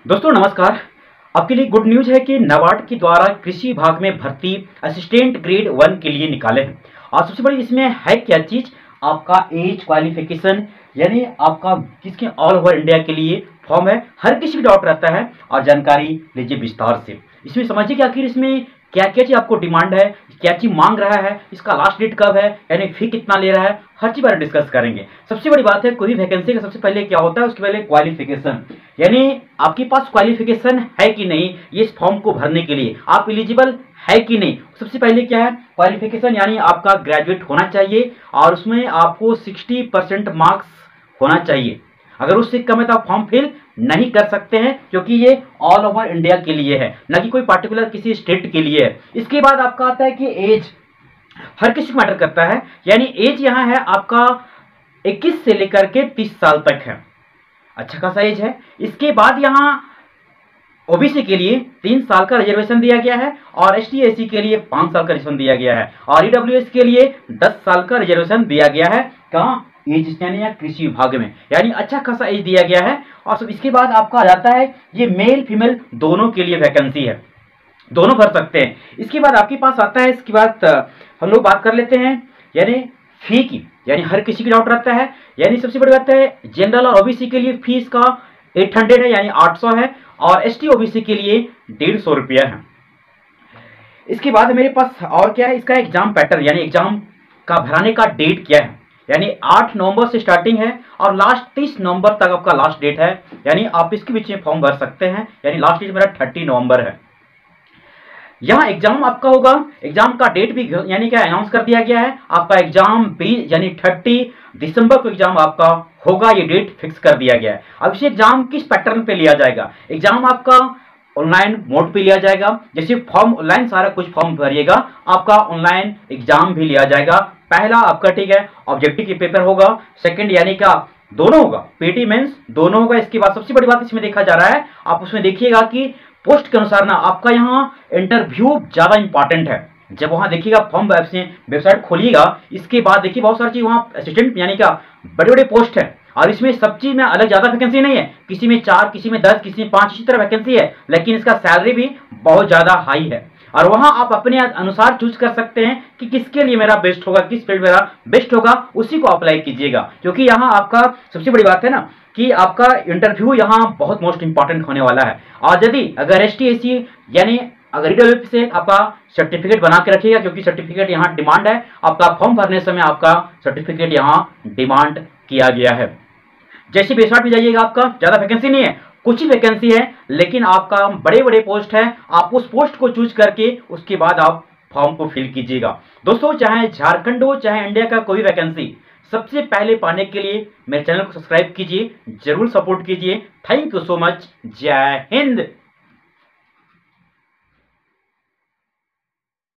दोस्तों नमस्कार। आपके लिए गुड न्यूज है कि नाबार्ड के द्वारा कृषि विभाग में भर्ती असिस्टेंट ग्रेड 1 के लिए निकाले हैं। और सबसे बड़ी इसमें है क्या चीज, आपका एज क्वालिफिकेशन, यानी आपका किसके ऑल ओवर इंडिया के लिए फॉर्म है। हर किसी भी डाउट रहता है और जानकारी लीजिए विस्तार से। इसमें समझिए कि आखिर इसमें क्या क्या चीज आपको डिमांड है, क्या चीज मांग रहा है, इसका लास्ट डेट कब है, यानी फी कितना ले रहा है, हर चीज बारे में डिस्कस करेंगे। सबसे बड़ी बात है कोई भी वैकेंसी का सबसे पहले क्या होता है, उसके पहले क्वालिफिकेशन, यानी आपके पास क्वालिफिकेशन है कि नहीं, ये इस फॉर्म को भरने के लिए आप एलिजिबल है कि नहीं। सबसे पहले क्या है क्वालिफिकेशन, यानी आपका ग्रेजुएट होना चाहिए और उसमें आपको 60% मार्क्स होना चाहिए। अगर उससे कम है तो आप फॉर्म फिल नहीं कर सकते हैं, क्योंकि ये ऑल ओवर इंडिया के लिए है, न कि कोई पर्टिकुलर किसी स्टेट के लिए है। इसके बाद आपका आता है कि एज हर किसी को मैटर करता है, यानी एज यहाँ है आपका 21 से लेकर के 30 साल तक है, अच्छा खासा एज है। इसके बाद यहाँ ओबीसी के लिए 3 साल का रिजर्वेशन दिया गया है और एसटी एससी के लिए 5 साल का रिजर्वेशन दिया गया है और ईडब्ल्यूएस के लिए 10 साल का रिजर्वेशन दिया गया है। कहाँ, एज यानी या कृषि विभाग में, यानी अच्छा खासा एज दिया गया है। और सब इसके बाद आपका आ जाता है ये मेल फीमेल दोनों के लिए वैकेंसी है, दोनों भर सकते हैं। इसके बाद आपके पास आता है, इसके बाद हम लोग बात कर लेते हैं यानी फी की, यानी हर किसी की डाउट रहता है। यानी सबसे बड़ी बात है जनरल और ओबीसी के लिए फीस का 800 है, यानी 800 है और एसटी ओबीसी के लिए 150 रुपया है। इसके बाद मेरे पास और क्या है, इसका एग्जाम पैटर्न, यानी एग्जाम का भराने का डेट क्या है, यानी 8 नवंबर से स्टार्टिंग है और लास्ट 30 नवंबर तक आपका लास्ट डेट है, यानी आप इसके बीच में फॉर्म भर सकते हैं। यानी लास्ट डेट मेरा 30 नवंबर है। यहाँ एग्जाम आपका होगा, एग्जाम का डेट भी यानी क्या अनाउंस कर दिया गया है। आपका एग्जाम 20 यानी 30 दिसंबर को एग्जाम आपका होगा, ये डेट फिक्स कर दिया गया है। अब इसे एग्जाम किस पैटर्न पे लिया जाएगा, एग्जाम आपका ऑनलाइन मोड पे लिया जाएगा। जैसे फॉर्म ऑनलाइन सारा कुछ फॉर्म भरिएगा, आपका ऑनलाइन एग्जाम भी लिया जाएगा। पहला आपका ठीक है ऑब्जेक्टिव की पेपर होगा, सेकंड यानी क्या दोनों होगा, पीटी मेंस दोनों होगा। इसके बाद सबसे बड़ी बात इसमें देखा जा रहा है, आप उसमें देखिएगा कि पोस्ट के अनुसार ना आपका यहाँ इंटरव्यू ज्यादा इंपॉर्टेंट है। जब वहां देखिएगा फॉर्म वेबसाइट खोलिएगा, इसके बाद देखिए बहुत सारी चीज वहाँ असिस्टेंट यानी क्या बड़े बड़े पोस्ट है और इसमें सब चीज में अलग ज्यादा वैकेंसी नहीं है, किसी में 4, किसी में 10, किसी में 5, इसी तरह वैकेंसी है, लेकिन इसका सैलरी भी बहुत ज्यादा हाई है और वहां आप अपने अनुसार चूज कर सकते हैं कि किसके लिए मेरा बेस्ट होगा, किस फील्ड मेरा बेस्ट होगा, उसी को अप्लाई कीजिएगा। क्योंकि यहाँ आपका सबसे बड़ी बात है ना कि आपका इंटरव्यू यहाँ बहुत मोस्ट इंपॉर्टेंट होने वाला है। और यदि अगर एसटी एससी यानी अगर ईडब्ल्यूएस से आपका सर्टिफिकेट बना के रखिएगा, क्योंकि सर्टिफिकेट यहाँ डिमांड है, आपका फॉर्म भरने समय आपका सर्टिफिकेट यहाँ डिमांड किया गया है। जैसे वेबसाइट में जाइएगा, आपका ज्यादा वैकेंसी नहीं है, कुछ ही वैकेंसी है, लेकिन आपका बड़े बड़े पोस्ट है, आप उस पोस्ट को चूज करके उसके बाद आप फॉर्म को फिल कीजिएगा। दोस्तों चाहे झारखंड हो चाहे इंडिया का कोई वैकेंसी, सबसे पहले पाने के लिए मेरे चैनल को सब्सक्राइब कीजिए, जरूर सपोर्ट कीजिए। Thank you so much. जय हिंद।